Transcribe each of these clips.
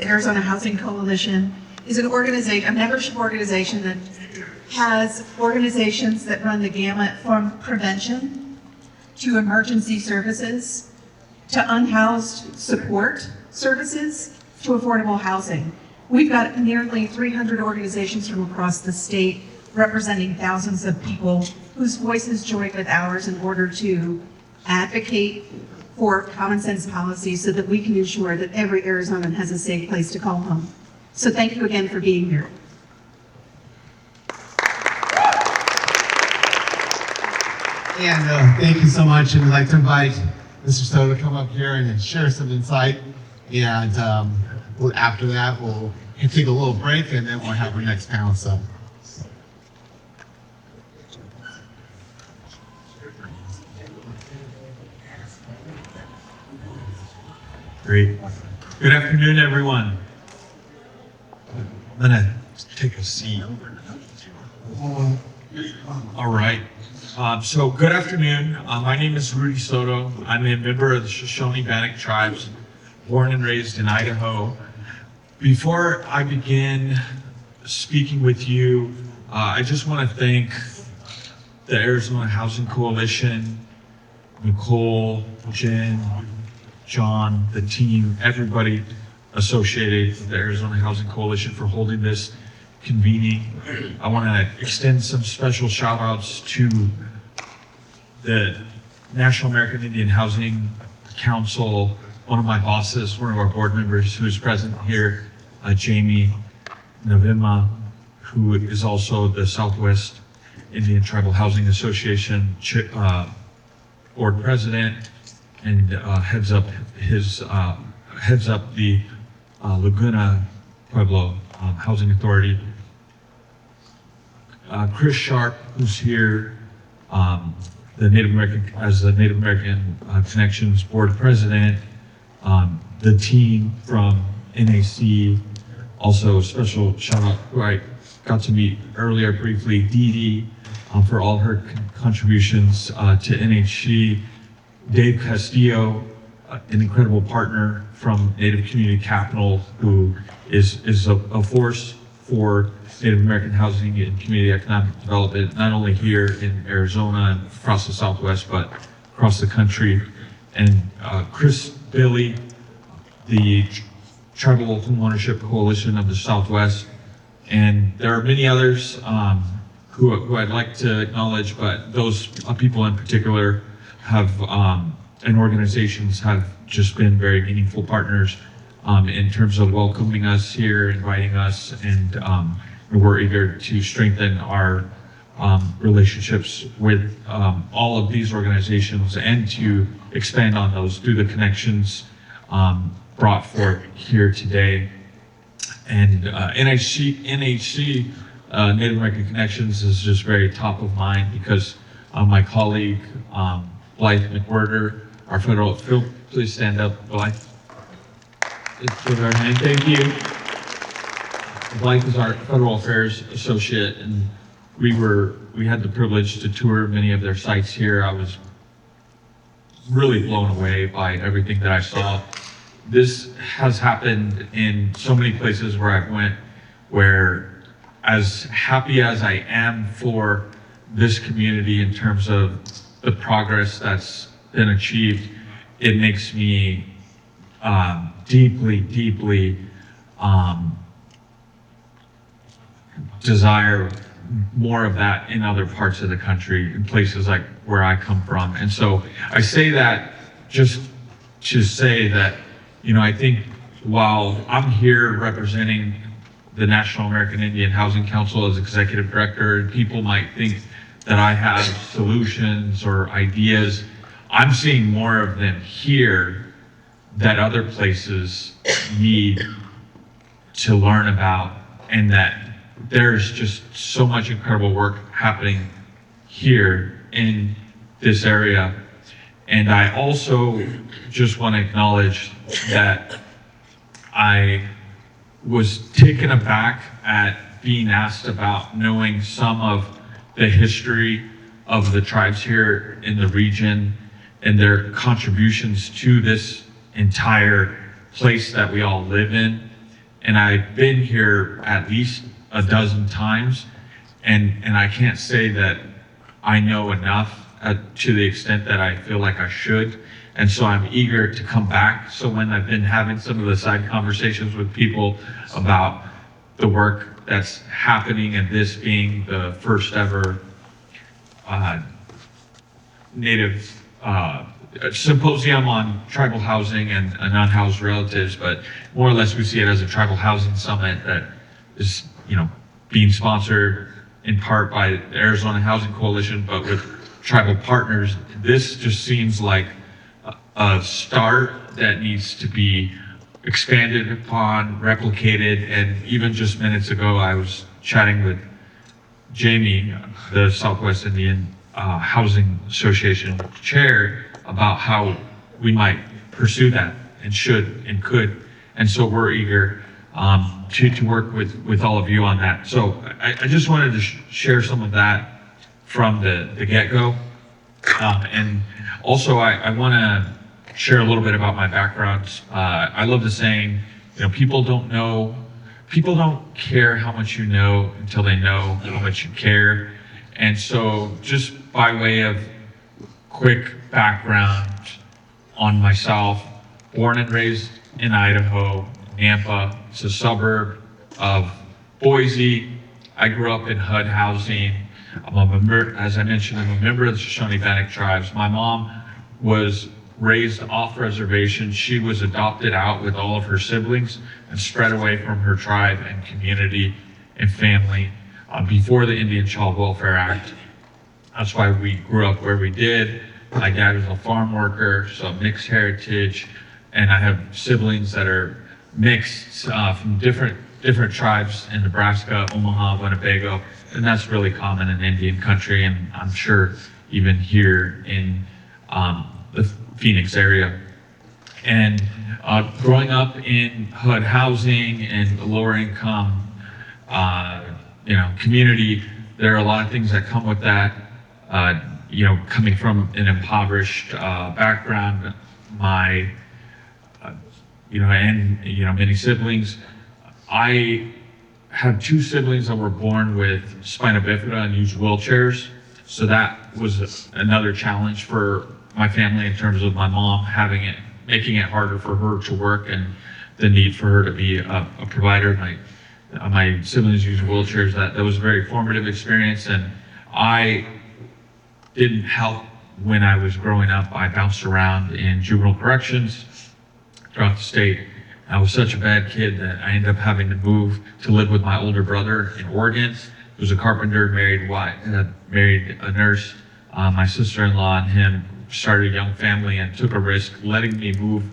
Arizona Housing Coalition is an organization, a membership organization that has organizations that run the gamut from prevention to emergency services to unhoused support services to affordable housing. We've got nearly 300 organizations from across the state representing thousands of people whose voices join with ours in order to advocate for common sense policies so that we can ensure that every Arizonan has a safe place to call home. So thank you again for being here. And thank you so much. And I'd like to invite Mr. Soto to come up here and share some insight. And after that, we'll take a little break and then we'll have our next panel. So. Great. Good afternoon, everyone. I'm gonna take a seat. All right. So good afternoon. My name is Rudy Soto. I'm a member of the Shoshone-Bannock tribes, born and raised in Idaho. Before I begin speaking with you, I just want to thank the Arizona Housing Coalition, Nicole, Jen, John, the team, everybody associated with the Arizona Housing Coalition for holding this convening. I want to extend some special shout outs to the National American Indian Housing Council, one of my bosses, one of our board members who is present here, Jamie Navima, who is also the Southwest Indian Tribal Housing Association board president, and heads up the Laguna Pueblo Housing Authority. Chris Sharp, who's here, the Native American Connections Board President, the team from NAC, also a special shout out who I got to meet earlier briefly, Dee Dee, for all her contributions to NHC. Dave Castillo, an incredible partner from Native Community Capital, who is a force for Native American housing and community economic development, not only here in Arizona and across the Southwest, but across the country. And Chris Billy, the Tribal Homeownership Coalition of the Southwest. And there are many others who I'd like to acknowledge, but those people in particular have and organizations have just been very meaningful partners in terms of welcoming us here, inviting us, and we're eager to strengthen our relationships with all of these organizations and to expand on those through the connections brought forth here today. And NHC, Native American Connections, is just very top of mind because my colleague, Blythe McWhirter, our federal, Phil, please stand up, Blythe. With our hand, thank you. Blythe is our federal affairs associate, and we had the privilege to tour many of their sites here. I was really blown away by everything that I saw. This has happened in so many places where I went, where as happy as I am for this community in terms of the progress that's been achieved, it makes me deeply desire more of that in other parts of the country, in places like where I come from. And so I say that just to say that, you know, I think while I'm here representing the National American Indian Housing Council as executive director, and people might think that I have solutions or ideas, I'm seeing more of them here that other places need to learn about, and that there's just so much incredible work happening here in this area. And I also just want to acknowledge that I was taken aback at being asked about knowing some of the history of the tribes here in the region and their contributions to this entire place that we all live in. and I've been here at least a dozen times, and I can't say that I know enough to the extent that I feel like I should. And so I'm eager to come back. So when I've been having some of the side conversations with people about the work that's happening, and this being the first ever Native symposium on tribal housing and unhoused relatives, but more or less we see it as a tribal housing summit that is, being sponsored in part by the Arizona Housing Coalition, but with tribal partners. This just seems like a start that needs to be expanded upon, replicated, and even just minutes ago I was chatting with Jamie, the Southwest Indian Housing Association chair, about how we might pursue that and should and could. And so we're eager to work with all of you on that. So I just wanted to share some of that from the get-go. And also I want to share a little bit about my background. I love the saying, people don't care how much you know until they know how much you care. And so just by way of quick background on myself, born and raised in Idaho, Nampa. It's a suburb of Boise. I grew up in HUD housing. I'm a member, as I mentioned, I'm a member of the Shoshone-Bannock tribes. My mom was raised off reservation. She was adopted out with all of her siblings and spread away from her tribe and community and family before the Indian Child Welfare Act. That's why we grew up where we did. My dad was a farm worker, so mixed heritage, and I have siblings that are mixed from different tribes in Nebraska, Omaha, Winnebago, and that's really common in Indian country, and I'm sure even here in the Phoenix area. And growing up in HUD housing and lower income, community, there are a lot of things that come with that. Coming from an impoverished background, many siblings. I have two siblings that were born with spina bifida and used wheelchairs. So that was another challenge for my family in terms of my mom making it harder for her to work, and the need for her to be a provider. My siblings used wheelchairs. That was a very formative experience, and I didn't help when I was growing up. I bounced around in juvenile corrections throughout the state. I was such a bad kid that I ended up having to move to live with my older brother in Oregon, who was a carpenter, married a nurse. My sister-in-law and him started a young family and took a risk letting me move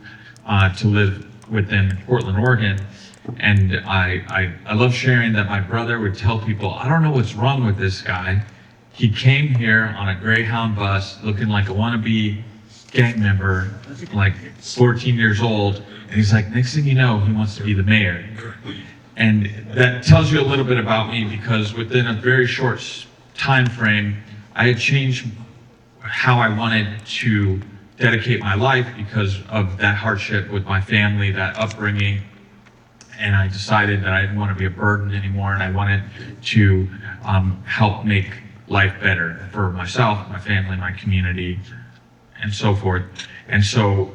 to live within Portland, Oregon. And I love sharing that my brother would tell people, I don't know what's wrong with this guy. He came here on a Greyhound bus looking like a wannabe gang member, like 14 years old. And he's like, next thing you know, he wants to be the mayor. And that tells you a little bit about me, because within a very short time frame, I had changed how I wanted to dedicate my life because of that hardship with my family, that upbringing. And I decided that I didn't want to be a burden anymore, and I wanted to help make life better for myself, my family, my community, and so forth. And so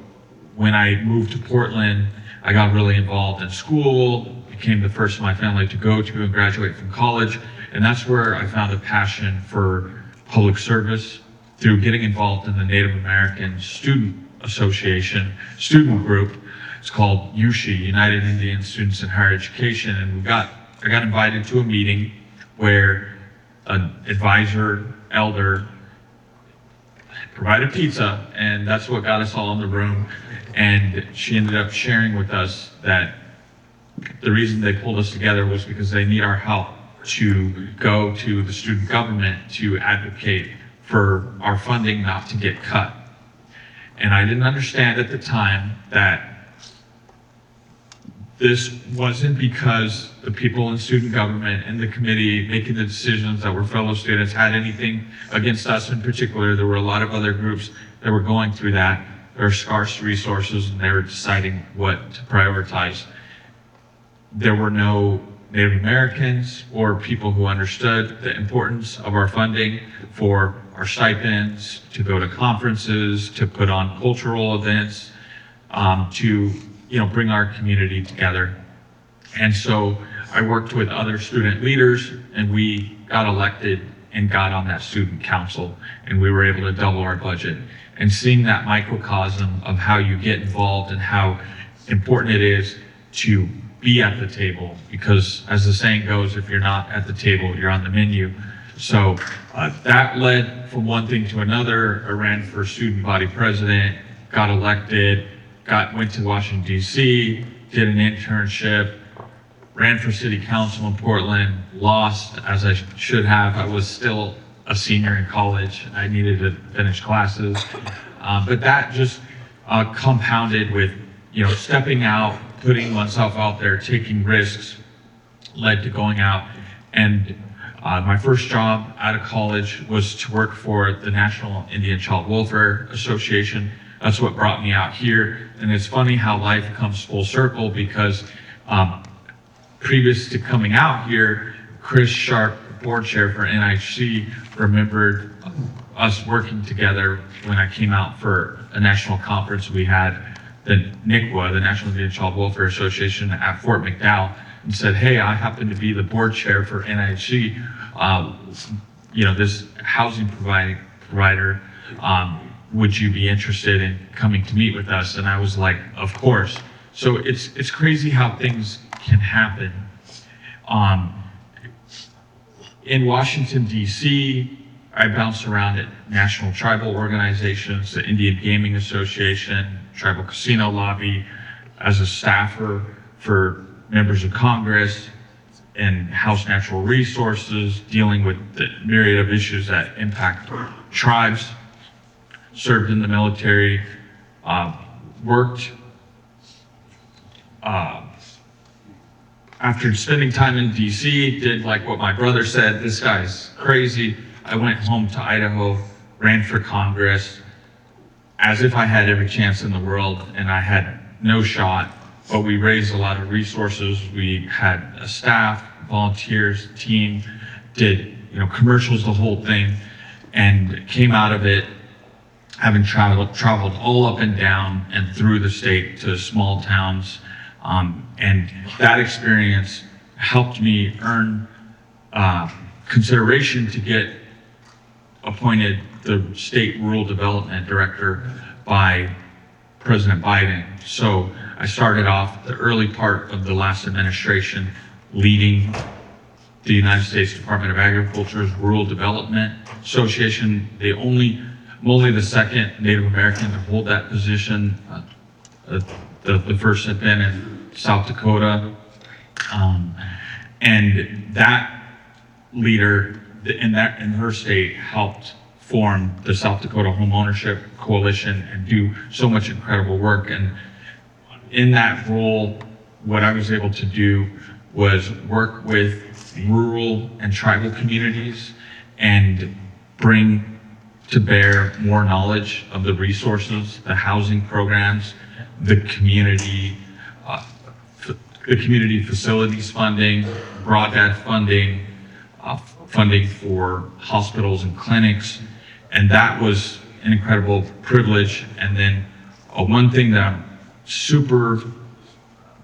when I moved to Portland, I got really involved in school, became the first of my family to go to and graduate from college. And that's where I found a passion for public service through getting involved in the Native American Student Association student group. It's called USHE, United Indian Students in Higher Education. And I got invited to a meeting where an advisor, elder, provided pizza, and that's what got us all in the room. And she ended up sharing with us that the reason they pulled us together was because they need our help to go to the student government to advocate for our funding not to get cut. And I didn't understand at the time that this wasn't because the people in student government and the committee making the decisions that were fellow students had anything against us in particular. There were a lot of other groups that were going through that. There are scarce resources, and they were deciding what to prioritize. there were no Native Americans or people who understood the importance of our funding for our stipends, to go to conferences, to put on cultural events, to bring our community together. And so I worked with other student leaders, and we got elected and got on that student council, and we were able to double our budget. And seeing that microcosm of how you get involved and how important it is to be at the table, because as the saying goes, if you're not at the table, you're on the menu. So that led from one thing to another. I ran for student body president, got elected, went to Washington, D.C., did an internship, ran for city council in Portland, lost as I should have. I was still a senior in college. I needed to finish classes. But that just compounded with, stepping out, putting oneself out there, taking risks, led to going out. And my first job out of college was to work for the National Indian Child Welfare Association. That's what brought me out here. And it's funny how life comes full circle, because previous to coming out here, Chris Sharp, board chair for NIHC, remembered us working together when I came out for a national conference we had, the NICWA, the National Indian Child Welfare Association, at Fort McDowell, and said, hey, I happen to be the board chair for NIHC, this housing provider, would you be interested in coming to meet with us? And I was like, of course. So it's crazy how things can happen. In Washington, D.C., I bounced around at national tribal organizations, the Indian Gaming Association, Tribal Casino Lobby, as a staffer for members of Congress and House Natural Resources, dealing with the myriad of issues that impact tribes, served in the military, worked after spending time in DC, did like what my brother said, this guy's crazy. I went home to Idaho, ran for Congress, as if I had every chance in the world, and I had no shot, but we raised a lot of resources. We had a staff, volunteers, team, did commercials, the whole thing, and came out of it having traveled all up and down and through the state to small towns. And that experience helped me earn consideration to get appointed the state rural development director by President Biden. So I started off the early part of the last administration leading the United States Department of Agriculture's Rural Development Association. I'm only the second Native American to hold that position. The first had been in South Dakota. And that leader in her state helped form the South Dakota Home Ownership Coalition and do so much incredible work. And in that role, what I was able to do was work with rural and tribal communities and bring to bear more knowledge of the resources, the housing programs, the community facilities funding, broadband funding, funding for hospitals and clinics. And that was an incredible privilege. And then one thing that I'm super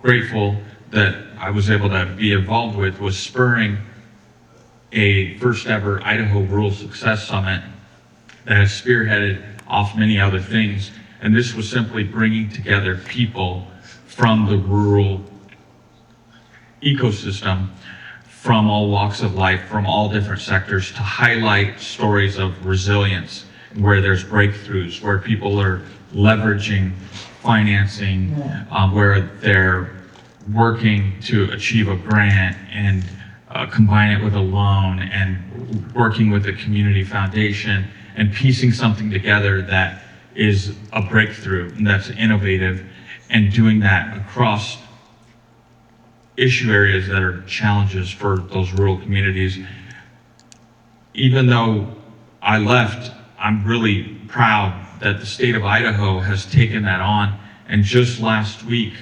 grateful that I was able to be involved with was spurring a first ever Idaho Rural Success Summit that has spearheaded off many other things. And this was simply bringing together people from the rural ecosystem, from all walks of life, from all different sectors, to highlight stories of resilience, where there's breakthroughs, where people are leveraging financing, where they're working to achieve a grant and combine it with a loan, and working with the community foundation and piecing something together that is a breakthrough and that's innovative, and doing that across issue areas that are challenges for those rural communities. Even though I left, I'm really proud that the state of Idaho has taken that on. And just last week,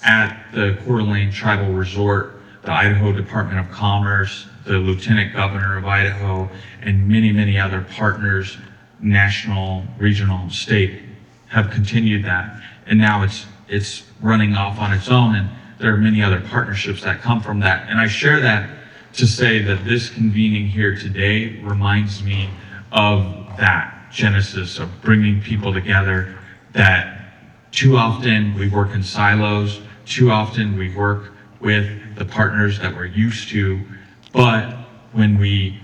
at the Coeur d'Alene Tribal Resort, the Idaho Department of Commerce, the Lieutenant Governor of Idaho, and many, many other partners, national, regional, state, have continued that. And now it's running off on its own, and there are many other partnerships that come from that. And I share that to say that this convening here today reminds me of that genesis of bringing people together, that too often we work in silos, too often we work with the partners that we're used to, but when we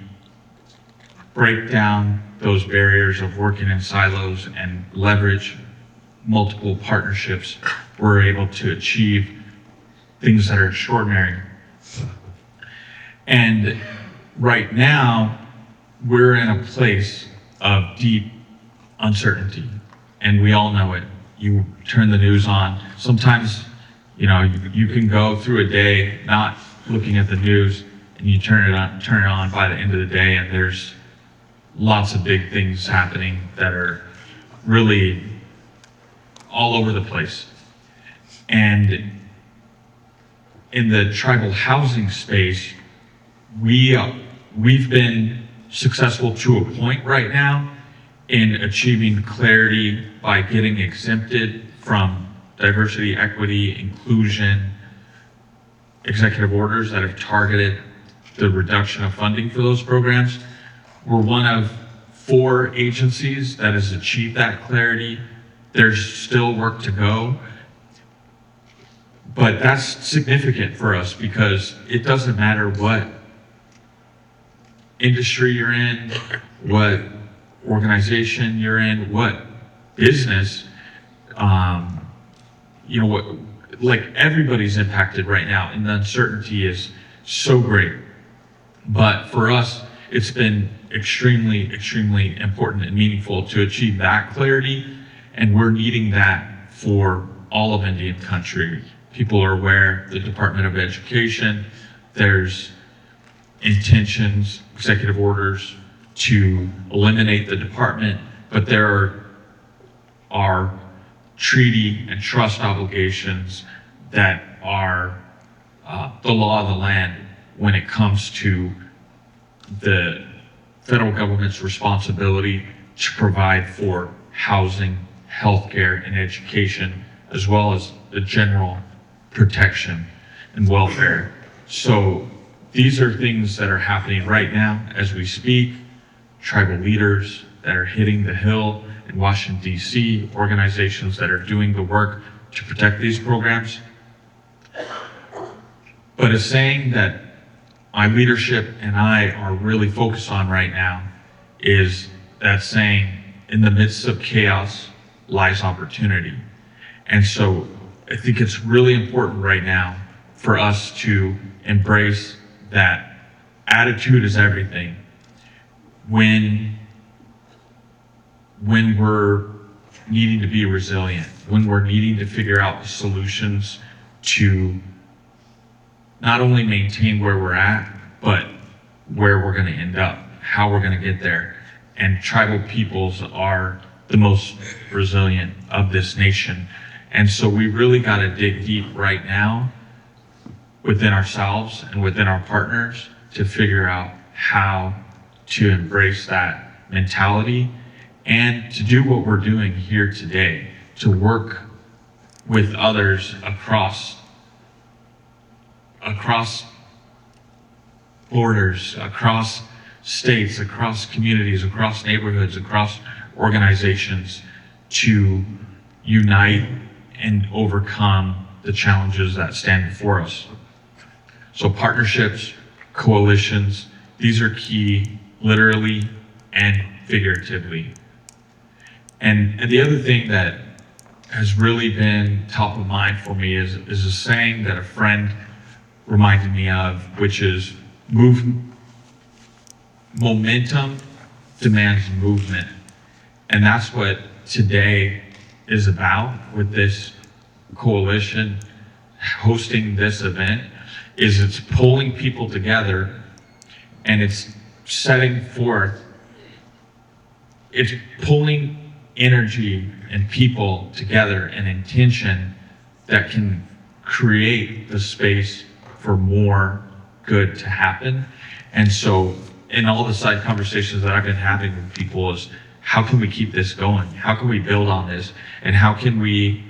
break down those barriers of working in silos and leverage multiple partnerships, we're able to achieve things that are extraordinary. And right now, we're in a place of deep uncertainty, and we all know it. You turn the news on, sometimes, you can go through a day not looking at the news, and you turn it on by the end of the day, and there's lots of big things happening that are really all over the place. And in the tribal housing space, we've been successful to a point right now in achieving clarity by getting exempted from diversity, equity, inclusion, executive orders that have targeted the reduction of funding for those programs. We're one of 4 agencies that has achieved that clarity. There's still work to go, but that's significant for us because it doesn't matter what industry you're in, what organization you're in, what business, like everybody's impacted right now, and the uncertainty is so great. But for us, it's been extremely, extremely important and meaningful to achieve that clarity, and we're needing that for all of Indian country. People are aware, the Department of Education, there's intentions, executive orders to eliminate the department, but there are treaty and trust obligations that are the law of the land when it comes to the federal government's responsibility to provide for housing, healthcare, and education, as well as the general protection and welfare. So these are things that are happening right now as we speak. Tribal leaders that are hitting the Hill in Washington, D.C., organizations that are doing the work to protect these programs. But a saying that my leadership and I are really focused on right now is that saying, in the midst of chaos lies opportunity. And so I think it's really important right now for us to embrace that attitude is everything. When we're needing to be resilient, when we're needing to figure out the solutions to not only maintain where we're at, but where we're going to end up, how we're going to get there. And tribal peoples are the most resilient of this nation. And so we really got to dig deep right now within ourselves and within our partners to figure out how to embrace that mentality and to do what we're doing here today, to work with others across borders, across states, across communities, across neighborhoods, across organizations to unite and overcome the challenges that stand before us. So partnerships, coalitions, these are key, literally and figuratively. And the other thing that has really been top of mind for me is a saying that a friend reminded me of, which is momentum demands movement. And that's what today is about with this coalition hosting this event, is it's pulling people together and it's setting forth, it's pulling energy and people together and intention that can create the space for more good to happen. And so in all the side conversations that I've been having with people is, how can we keep this going? How can we build on this? And how can we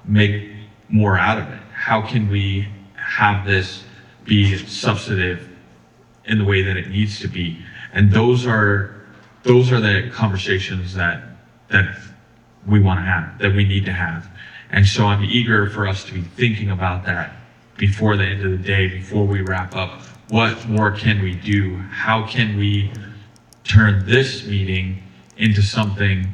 make more out of it? How can we have this be substantive in the way that it needs to be? And those are the conversations that we want to have, that we need to have. And so I'm eager for us to be thinking about that before the end of the day, before we wrap up. What more can we do? How can we turn this meeting into something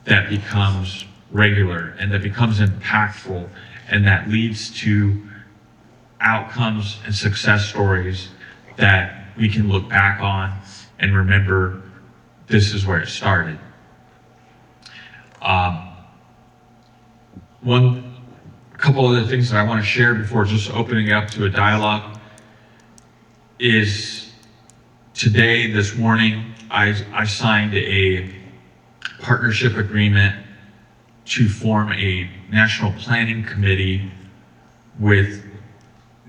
that becomes regular and that becomes impactful and that leads to outcomes and success stories that we can look back on and remember this is where it started. A couple other things that I want to share before just opening it up to a dialogue is today, this morning, I signed a partnership agreement to form a national planning committee with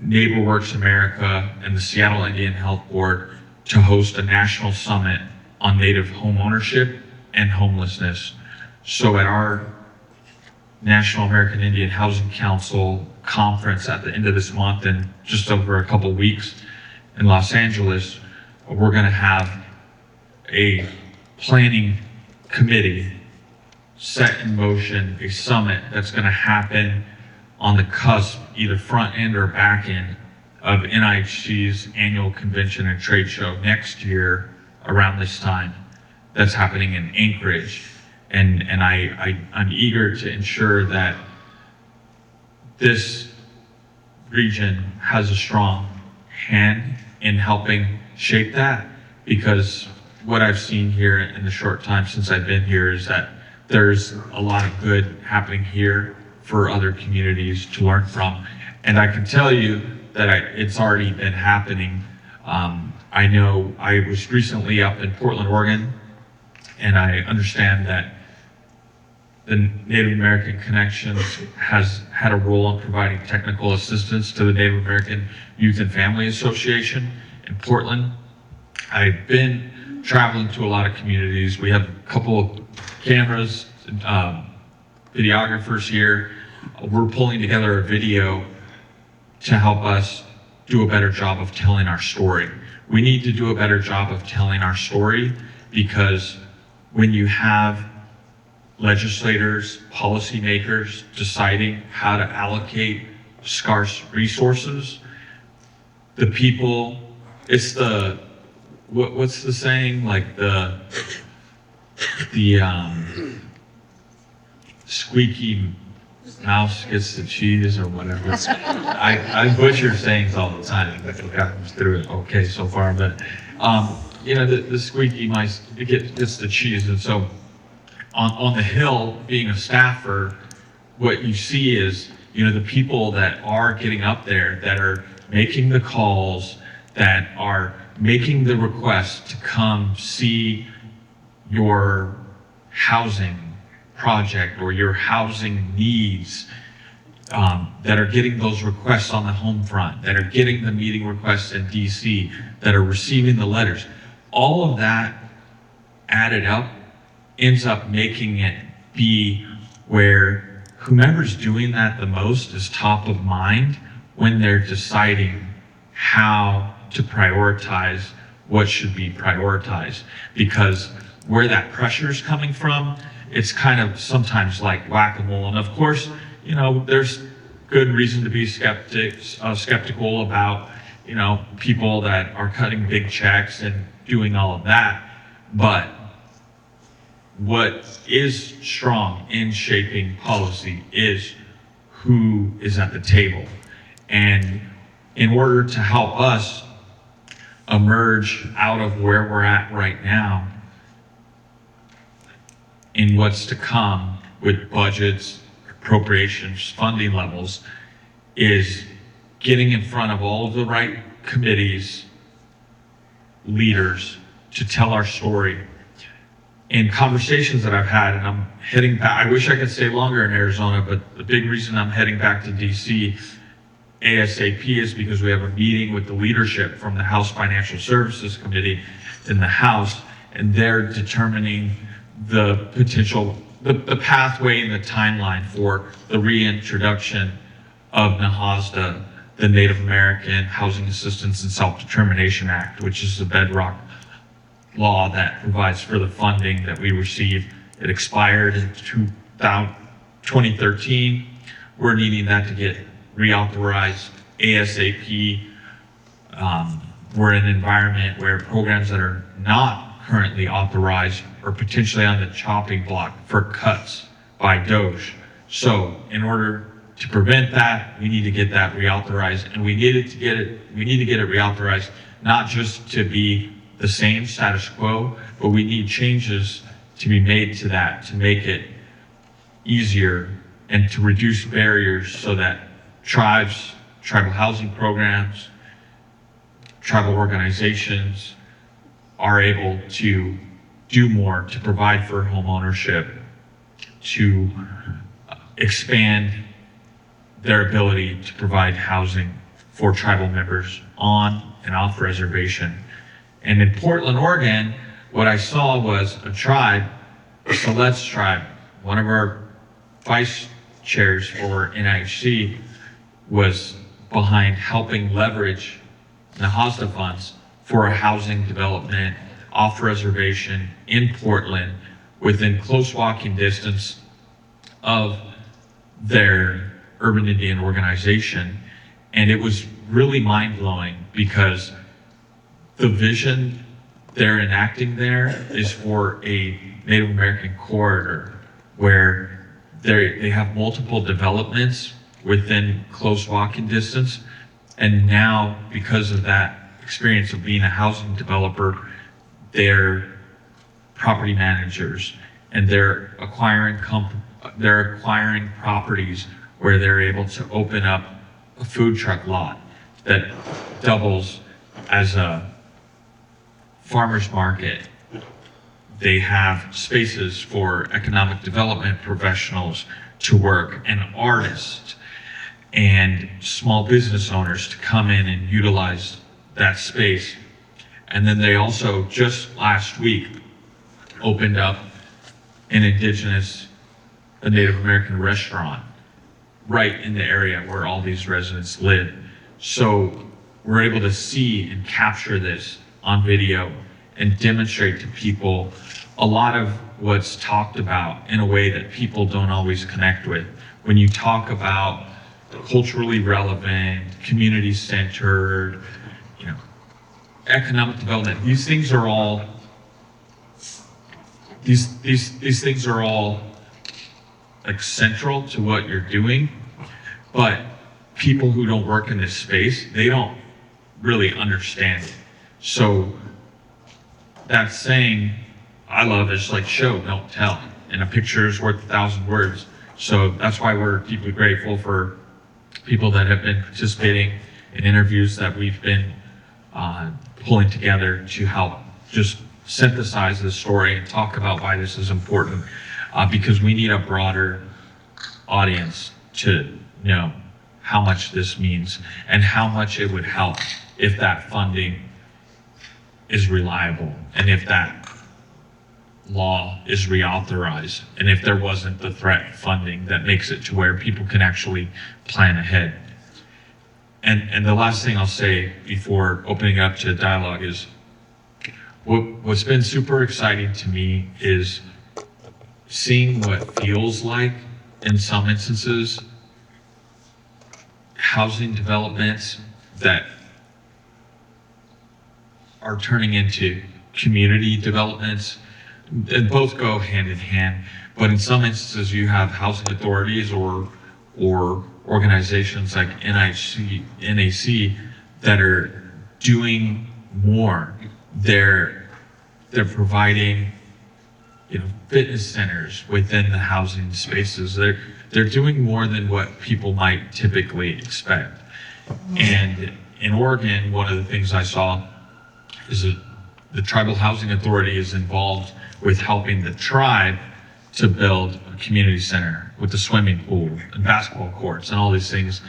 NeighborWorks America and the Seattle Indian Health Board to host a national summit on Native home ownership and homelessness. So at our National American Indian Housing Council conference at the end of this month and just over a couple weeks in Los Angeles, we're going to have a planning committee set in motion, a summit that's going to happen on the cusp, either front end or back end of NIHC's annual convention and trade show next year around this time. That's happening in Anchorage. And I'm eager to ensure that this region has a strong hand in helping shape that, because what I've seen here in the short time since I've been here is that there's a lot of good happening here for other communities to learn from. And I can tell you that it's already been happening. I know I was recently up in Portland, Oregon, and I understand that the Native American Connections has had a role in providing technical assistance to the Native American Youth and Family Association in Portland. I've been traveling to a lot of communities. We have a couple of cameras, videographers here. We're pulling together a video to help us do a better job of telling our story. We need to do a better job of telling our story, because when you have legislators, policymakers deciding how to allocate scarce resources, the people, it's the, what's the saying? Like the squeaky mouse gets the cheese or whatever. I butcher sayings all the time. I think I got through it okay so far, but the squeaky mice gets the cheese. And so on the Hill, being a staffer, what you see is, the people that are getting up there, that are making the calls, that are making the requests to come see your housing project or your housing needs, that are getting those requests on the home front, that are getting the meeting requests in DC, that are receiving the letters. All of that added up ends up making it be where whomever's doing that the most is top of mind when they're deciding how to prioritize what should be prioritized. Because where that pressure is coming from, it's kind of sometimes like whack-a-mole. And of course, there's good reason to be skeptical about, people that are cutting big checks and doing all of that. But what is strong in shaping policy is who is at the table. And in order to help us emerge out of where we're at right now in what's to come with budgets, appropriations, funding levels, is getting in front of all of the right committees, leaders, to tell our story. in conversations that I've had, and I'm heading back, I wish I could stay longer in Arizona, but the big reason I'm heading back to DC ASAP is because we have a meeting with the leadership from the House Financial Services Committee in the House, and they're determining the potential, the pathway and the timeline for the reintroduction of NAHASDA, the Native American Housing Assistance and Self-Determination Act, which is the bedrock law that provides for the funding that we receive. It expired in 2013. We're needing that to get reauthorized ASAP. We're in an environment where programs that are not currently authorized are potentially on the chopping block for cuts by DOGE. So in order to prevent that, we need to get that reauthorized, and we need to get it reauthorized, not just to be the same status quo, but we need changes to be made to that to make it easier and to reduce barriers so that tribes, tribal housing programs, tribal organizations are able to do more to provide for home ownership, to expand their ability to provide housing for tribal members on and off reservation. And in Portland, Oregon, what I saw was a tribe, the Siletz tribe, one of our vice chairs for AZHC was behind helping leverage NAHASDA funds for a housing development off reservation in Portland within close walking distance of their urban Indian organization. And it was really mind-blowing because the vision they're enacting there is for a Native American corridor where they have multiple developments within close walking distance. And now, because of that experience of being a housing developer, they're property managers and they're acquiring properties where they're able to open up a food truck lot that doubles as a farmer's market. They have spaces for economic development professionals to work and artists and small business owners to come in and utilize that space. And then they also just last week opened up a Native American restaurant right in the area where all these residents live. So we're able to see and capture this on video and demonstrate to people a lot of what's talked about in a way that people don't always connect with. When you talk about culturally relevant, community-centered, economic development, these things are all like central to what you're doing, but people who don't work in this space, they don't really understand it. So that saying, I love, is like show, don't tell. And a picture is worth 1,000 words. So that's why we're deeply grateful for people that have been participating in interviews that we've been pulling together to help just synthesize this story and talk about why this is important, because we need a broader audience to know how much this means and how much it would help if that funding is reliable and if that law is reauthorized and if there wasn't the threat funding that makes it to where people can actually plan ahead. And the last thing I'll say before opening up to dialogue is what's been super exciting to me is seeing what feels like, in some instances, housing developments that are turning into community developments, and both go hand in hand. But in some instances, you have housing authorities or organizations like NAC that are doing more. They're providing, fitness centers within the housing spaces. They're doing more than what people might typically expect. And in Oregon, one of the things I saw is that the Tribal Housing Authority is involved with helping the tribe to build a community center with the swimming pool and basketball courts and all these things.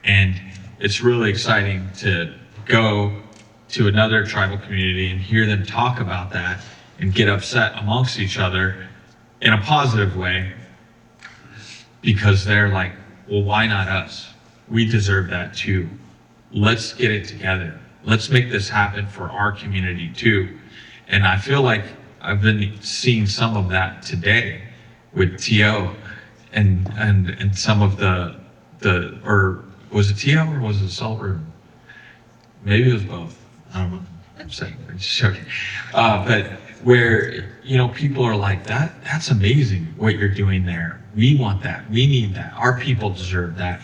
And it's really exciting to go to another tribal community and hear them talk about that and get upset amongst each other in a positive way, because they're like, well, why not us? We deserve that too. Let's get it together. Let's make this happen for our community too. And I feel like I've been seeing some of that today with TO and some of the or was it TO or was it Salt Room? Maybe it was both. I don't know. I'm saying, I'm just joking. But where, you know, people are like, that's amazing what you're doing there. We want that. We need that. Our people deserve that.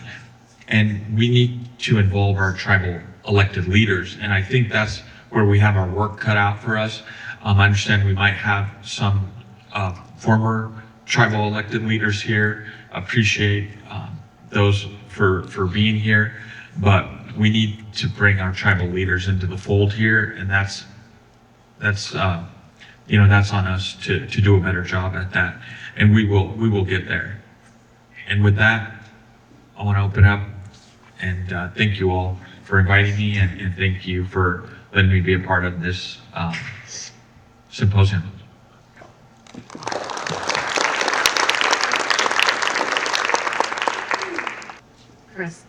And we need to involve our tribal elected leaders. And I think that's where we have our work cut out for us. I understand we might have some former tribal elected leaders here. Appreciate those for being here, but we need to bring our tribal leaders into the fold here, and that's you know, that's on us to do a better job at that, and we will get there. And with that, I want to open up and thank you all for inviting me, and thank you for letting me be a part of this symposium. Chris.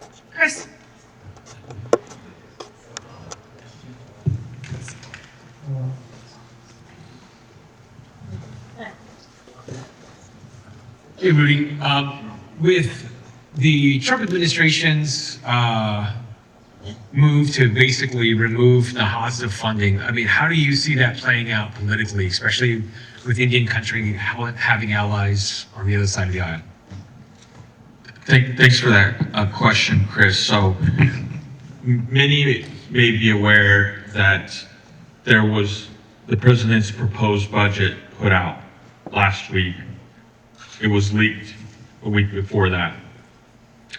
Hey, Rudy. With the Trump administration's move to basically remove the HAZA funding, I mean, how do you see that playing out politically, especially with Indian country having allies on the other side of the aisle? Thanks for that question, Chris. So many may be aware that there was the president's proposed budget put out last week. It was leaked a week before that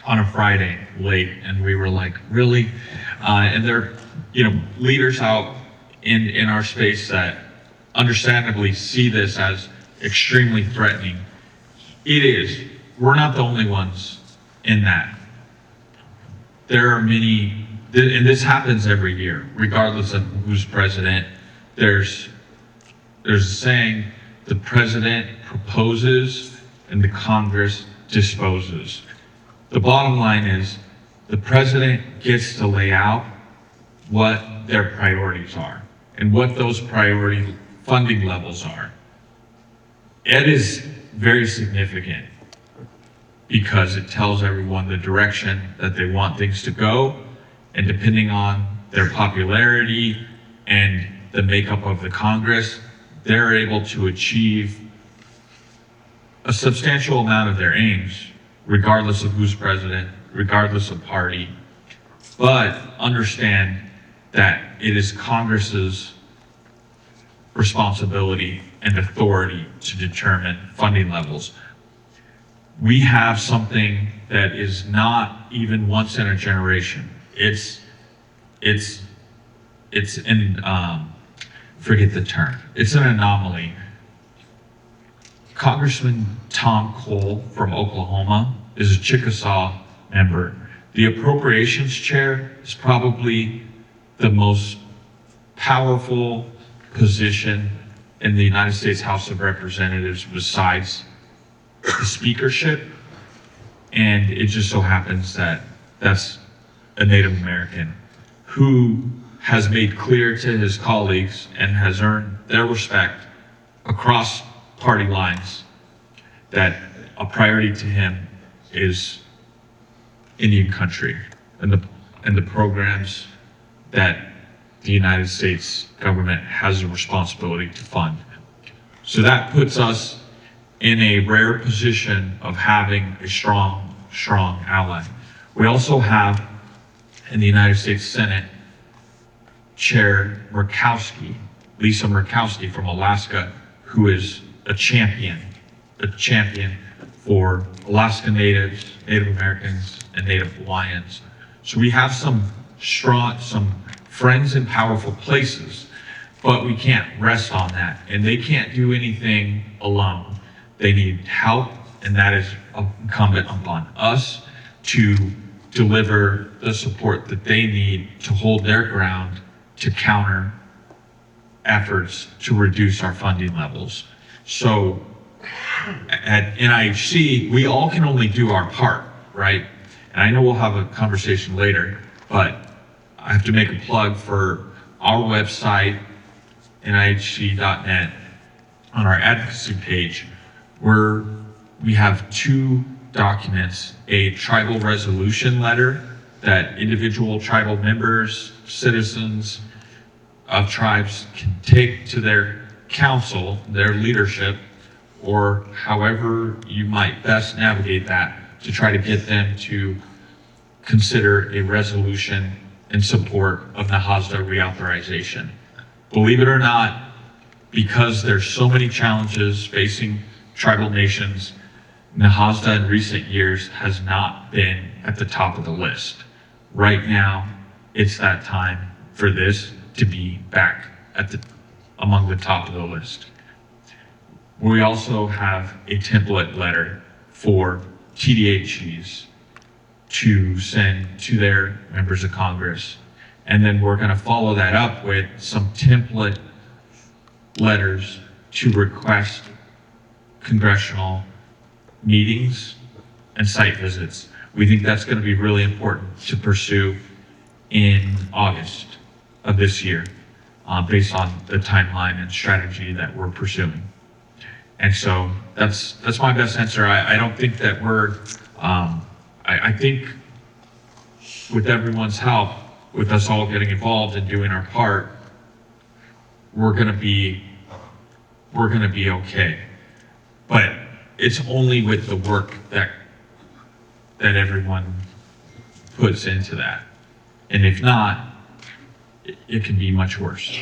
on a Friday late, and we were like, really? And there are, you know, leaders out in our space that understandably see this as extremely threatening. It is. We're not the only ones in that. There are many, and this happens every year, regardless of who's president. There's a saying, the president proposes and the Congress disposes. The bottom line is the president gets to lay out what their priorities are and what those priority funding levels are. It is very significant because it tells everyone the direction that they want things to go, and depending on their popularity and the makeup of the Congress, they're able to achieve a substantial amount of their aims, regardless of who's president, regardless of party. But understand that it is Congress's responsibility and authority to determine funding levels. We have something that is not even once in a generation. It's forget the term. It's an anomaly. Congressman Tom Cole from Oklahoma is a Chickasaw member. The appropriations chair is probably the most powerful position in the United States House of Representatives besides the speakership. And it just so happens that that's a Native American who has made clear to his colleagues and has earned their respect across party lines that a priority to him is Indian country and the programs that the United States government has a responsibility to fund. So that puts us in a rare position of having a strong ally. We also have in the United States Senate Chair Lisa Murkowski from Alaska, who is a champion for Alaska Natives, Native Americans, and Native Hawaiians. So we have some friends in powerful places, But we can't rest on that, and they can't do anything alone. They need help, and that is incumbent upon us to deliver the support that they need to hold their ground to counter efforts to reduce our funding levels. So at NIHC, we all can only do our part, right? And I know we'll have a conversation later, but I have to make a plug for our website, NIHC.net, on our advocacy page, where we have 2 documents, a tribal resolution letter that individual tribal members, citizens of tribes can take to their council, their leadership, or however you might best navigate that to try to get them to consider a resolution in support of the HASDA reauthorization. Believe it or not, because there's so many challenges facing tribal nations, NAHASDA in recent years has not been at the top of the list. Right now, it's that time for this to be back at among the top of the list. We also have a template letter for TDHCs to send to their members of Congress. And then we're gonna follow that up with some template letters to request congressional meetings and site visits. We think that's going to be really important to pursue in August of this year, based on the timeline and strategy that we're pursuing. And so that's my best answer. I don't think that we're, I think with everyone's help, with us all getting involved and doing our part, we're gonna be okay. But it's only with the work that everyone puts into that. And if not, it can be much worse.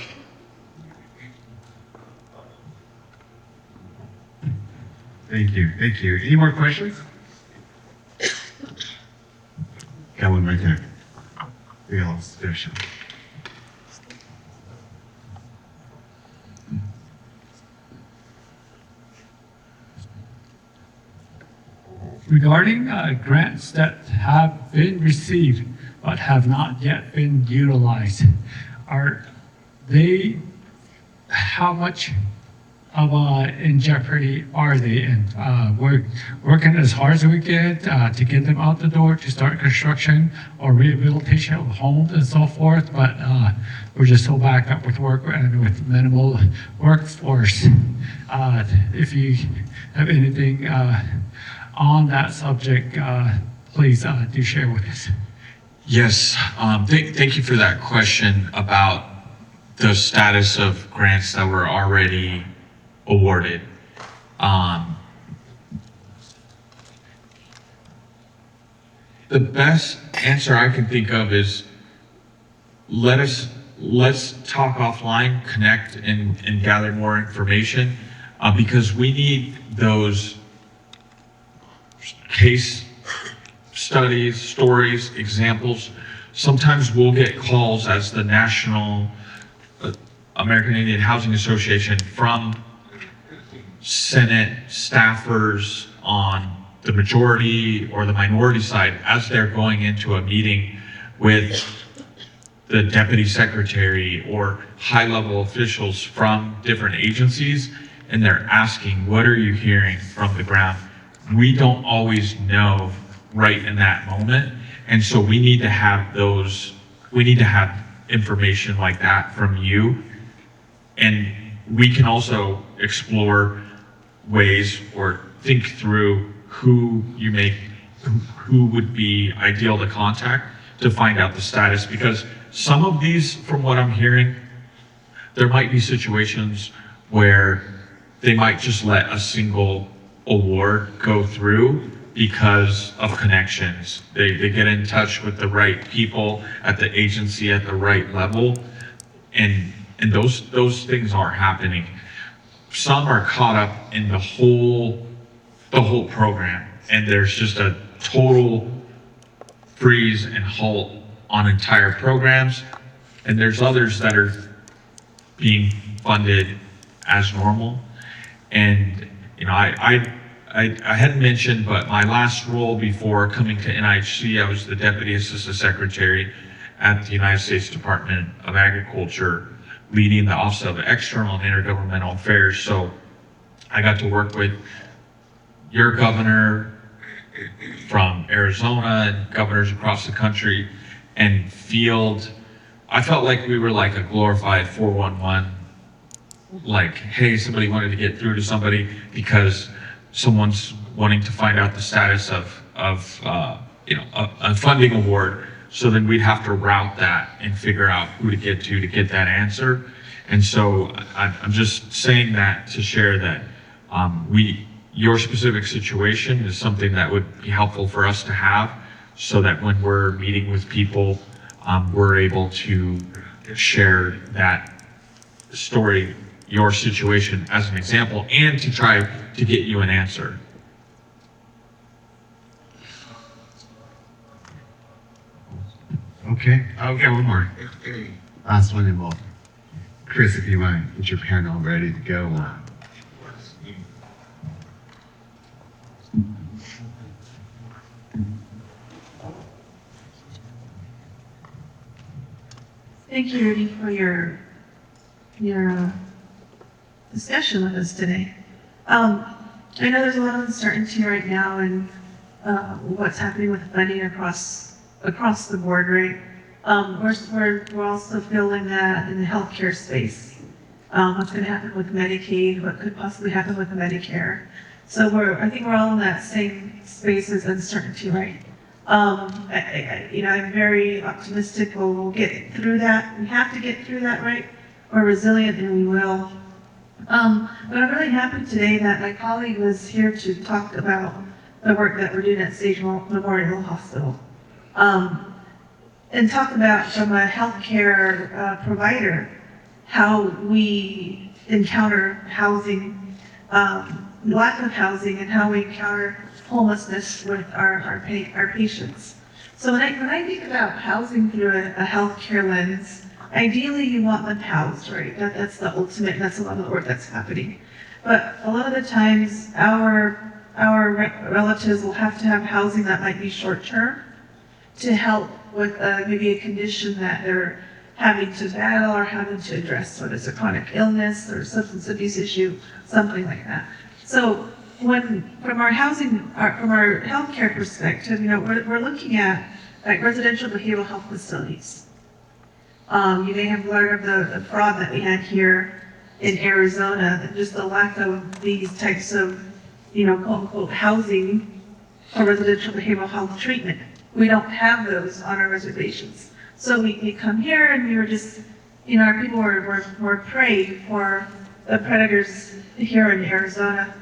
Thank you. Any more questions? Got one right there. Yeah, there she is. Regarding grants that have been received but have not yet been utilized, are they, how much of in jeopardy are they? And we're working as hard as we can to get them out the door to start construction or rehabilitation of homes and so forth, but we're just so backed up with work and with minimal workforce. If you have anything on that subject, please do share with us. Yes, thank you for that question about the status of grants that were already awarded. The best answer I can think of is let's talk offline, connect and gather more information, because we need those case studies, stories, examples. Sometimes we'll get calls as the National American Indian Housing Association from Senate staffers on the majority or the minority side as they're going into a meeting with the deputy secretary or high-level officials from different agencies, and they're asking, what are you hearing from the ground? We don't always know right in that moment, and so we need to have information like that from you, and we can also explore ways or think through who would be ideal to contact to find out the status, because some of these, from what I'm hearing, there might be situations where they might just let a single award go through because of connections. They get in touch with the right people at the agency at the right level, and those things are happening. Some are caught up in the whole program, and there's just a total freeze and halt on entire programs, and there's others that are being funded as normal. And, you know, I hadn't mentioned, but my last role before coming to NIHC, I was the Deputy Assistant Secretary at the United States Department of Agriculture, leading the Office of External and Intergovernmental Affairs. So I got to work with your governor from Arizona and governors across the country and I felt like we were like a glorified 411, like, hey, somebody wanted to get through to somebody because someone's wanting to find out the status of a funding award. So then we'd have to route that and figure out who to get that answer. And so I'm just saying that to share that your specific situation is something that would be helpful for us to have, so that when we're meeting with people, we're able to share that story, your situation as an example, and to try to get you an answer. Okay, I'll get one more. Last one, and we'll, Chris, if you mind, get your panel ready to go. Thank you, Rudy, for your discussion with us today. I know there's a lot of uncertainty right now in what's happening with funding across the board, right? We're also feeling that in the healthcare space. What's going to happen with Medicaid? What could possibly happen with Medicare? So I think we're all in that same space as uncertainty, right? I'm very optimistic we'll get through that. We have to get through that, right? We're resilient, and we will. But I'm really happy today that my colleague was here to talk about the work that we're doing at Sage Memorial Hospital. And talk about, from a healthcare provider, how we encounter housing, lack of housing, and how we encounter homelessness with our patients. So when I think about housing through a healthcare lens, ideally you want them housed, right? That's the ultimate, and that's a lot of the work that's happening. But a lot of the times, our relatives will have to have housing that might be short-term to help with maybe a condition that they're having to battle or having to address, whether it's a chronic illness or substance abuse issue, something like that. So from our healthcare perspective, we're looking at like residential behavioral health facilities. You may have learned of the fraud that we had here in Arizona, and just the lack of these types of, quote unquote, housing for residential behavioral health treatment. We don't have those on our reservations. So we come here and we were just, our people were prey for the predators here in Arizona.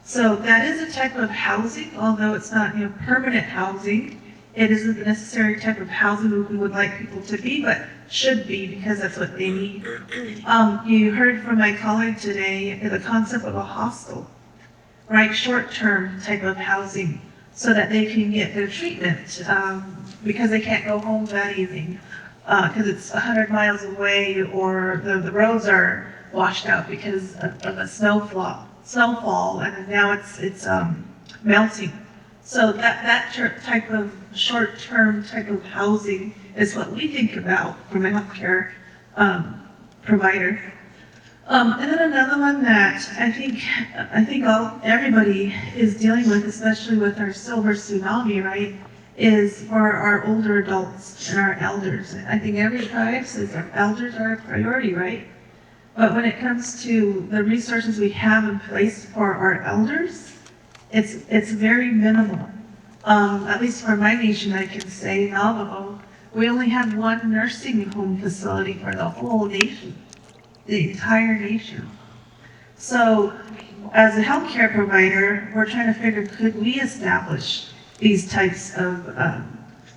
So that is a type of housing, although it's not permanent housing. It isn't the necessary type of housing we would like people to be, but should be, because that's what they need. You heard from my colleague today the concept of a hostel, right? Short-term type of housing, so that they can get their treatment because they can't go home that evening because it's 100 miles away, or the roads are washed out because of a snowfall, and now it's melting. So that type of short-term type of housing is what we think about from a healthcare provider. And then another one that I think everybody is dealing with, especially with our silver tsunami, right, is for our older adults and our elders. I think every tribe says our elders are a priority, right? But when it comes to the resources we have in place for our elders, it's very minimal. At least for my nation, I can say, Navajo, we only have one nursing home facility for the whole nation. The entire nation. So as a healthcare provider, we're trying to figure, could we establish these types of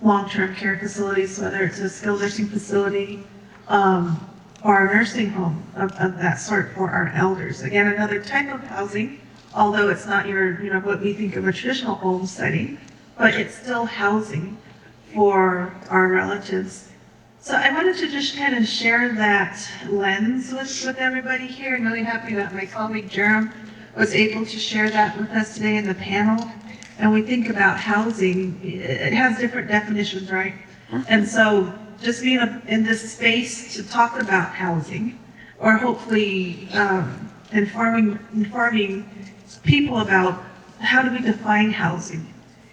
long-term care facilities, whether it's a skilled nursing facility or a nursing home of that sort for our elders. Again, another type of housing, although it's not what we think of a traditional home setting, but it's still housing for our relatives. So I wanted to just kind of share that lens with everybody here. I'm really happy that my colleague Jerem was able to share that with us today in the panel. And we think about housing, it has different definitions, right? And so just being in this space to talk about housing, or hopefully informing people about how do we define housing,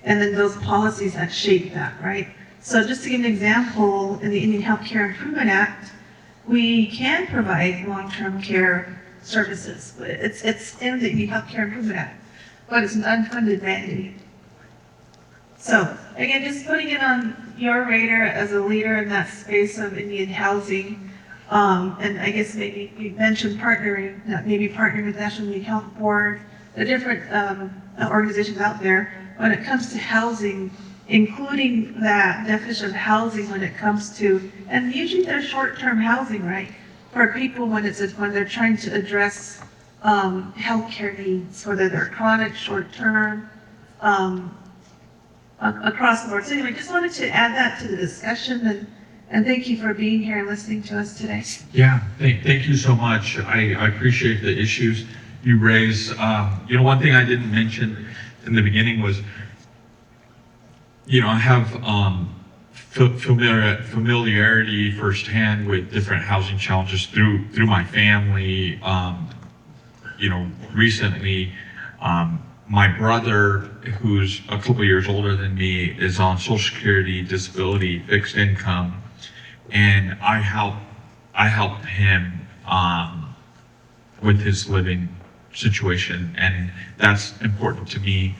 and then those policies that shape that, right? So just to give an example, in the Indian Healthcare Improvement Act, we can provide long-term care services. It's in the Indian Healthcare Improvement Act, but it's an unfunded mandate. So again, just putting it on your radar as a leader in that space of Indian housing, and I guess maybe you mentioned partnering with National Indian Health Board, the different organizations out there when it comes to housing, including that definition of housing when it comes to, and usually there's short-term housing, right? For people when they're trying to address healthcare needs, whether they're chronic, short-term, across the board. So anyway, just wanted to add that to the discussion, and thank you for being here and listening to us today. Yeah, thank you so much. I appreciate the issues you raise. One thing I didn't mention in the beginning was, I have familiarity firsthand with different housing challenges through my family. Recently, my brother, who's a couple years older than me, is on Social Security, disability, fixed income, and I helped him with his living situation, and that's important to me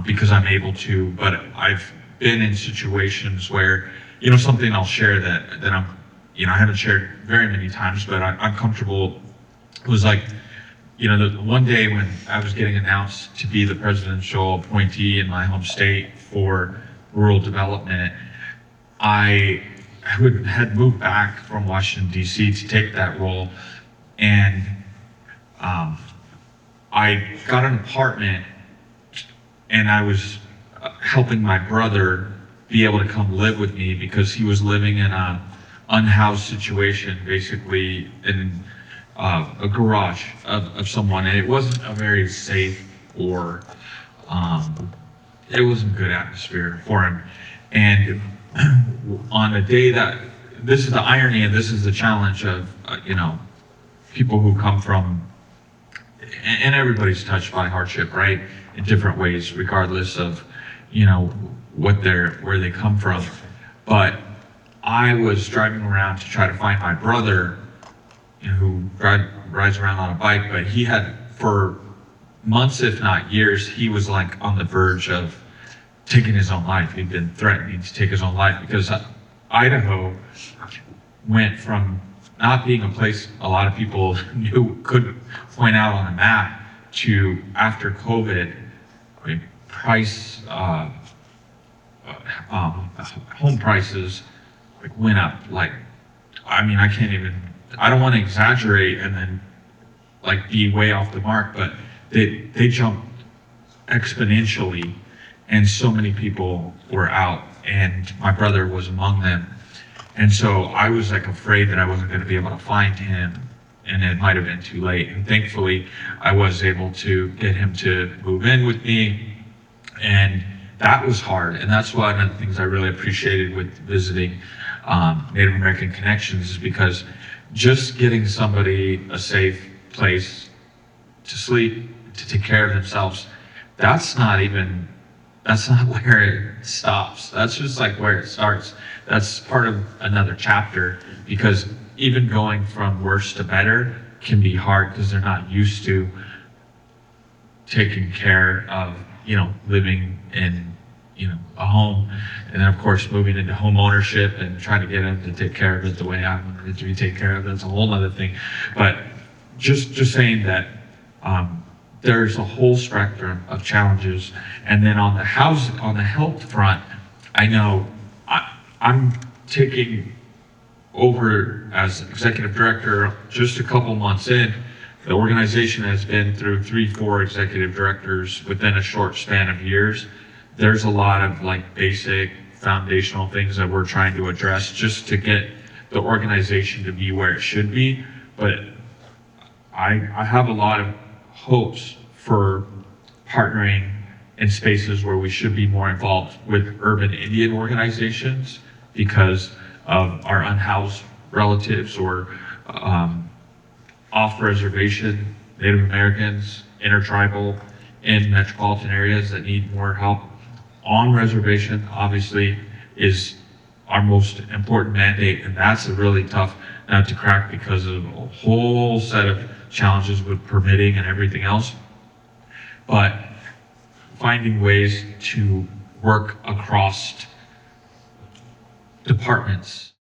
because I'm able to. But I've been in situations where, something I'll share that I'm, I haven't shared very many times, but I'm comfortable. It was like, the one day when I was getting announced to be the presidential appointee in my home state for rural development, I had moved back from Washington, D.C. to take that role, and I got an apartment, and I was helping my brother be able to come live with me because he was living in an unhoused situation, basically in a garage of someone, and it wasn't a very safe or it wasn't a good atmosphere for him. And on a day that, this is the irony and this is the challenge of people who come from, and everybody's touched by hardship, right, in different ways, regardless of where they come from. But I was driving around to try to find my brother, who rides around on a bike, but he had, for months, if not years, he was like on the verge of taking his own life. He'd been threatening to take his own life because Idaho went from not being a place a lot of people could point out on a map to, after COVID, home prices went up. I don't want to exaggerate and then be way off the mark, but they jumped exponentially, and so many people were out, and my brother was among them. And so I was afraid that I wasn't going to be able to find him, and it might have been too late. And thankfully, I was able to get him to move in with me, and that was hard. And that's one of the things I really appreciated with visiting Native American Connections, is because just getting somebody a safe place to sleep, to take care of themselves, that's not where it stops. That's just where it starts. That's part of another chapter, because even going from worse to better can be hard because they're not used to taking care of, living in, a home, and then of course moving into home ownership and trying to get them to take care of it the way I wanted it to be taken care of. That's a whole other thing. But just saying that there's a whole spectrum of challenges. And then on the health front, I know I'm taking over as executive director just a couple months in. The organization has been through 3-4 executive directors within a short span of years. There's a lot of basic foundational things that we're trying to address just to get the organization to be where it should be. But I have a lot of hopes for partnering in spaces where we should be more involved with urban Indian organizations because of our unhoused relatives or off-reservation Native Americans, intertribal, in metropolitan areas that need more help. On reservation, obviously, is our most important mandate, and that's a really tough nut to crack because of a whole set of challenges with permitting and everything else. But finding ways to work across departments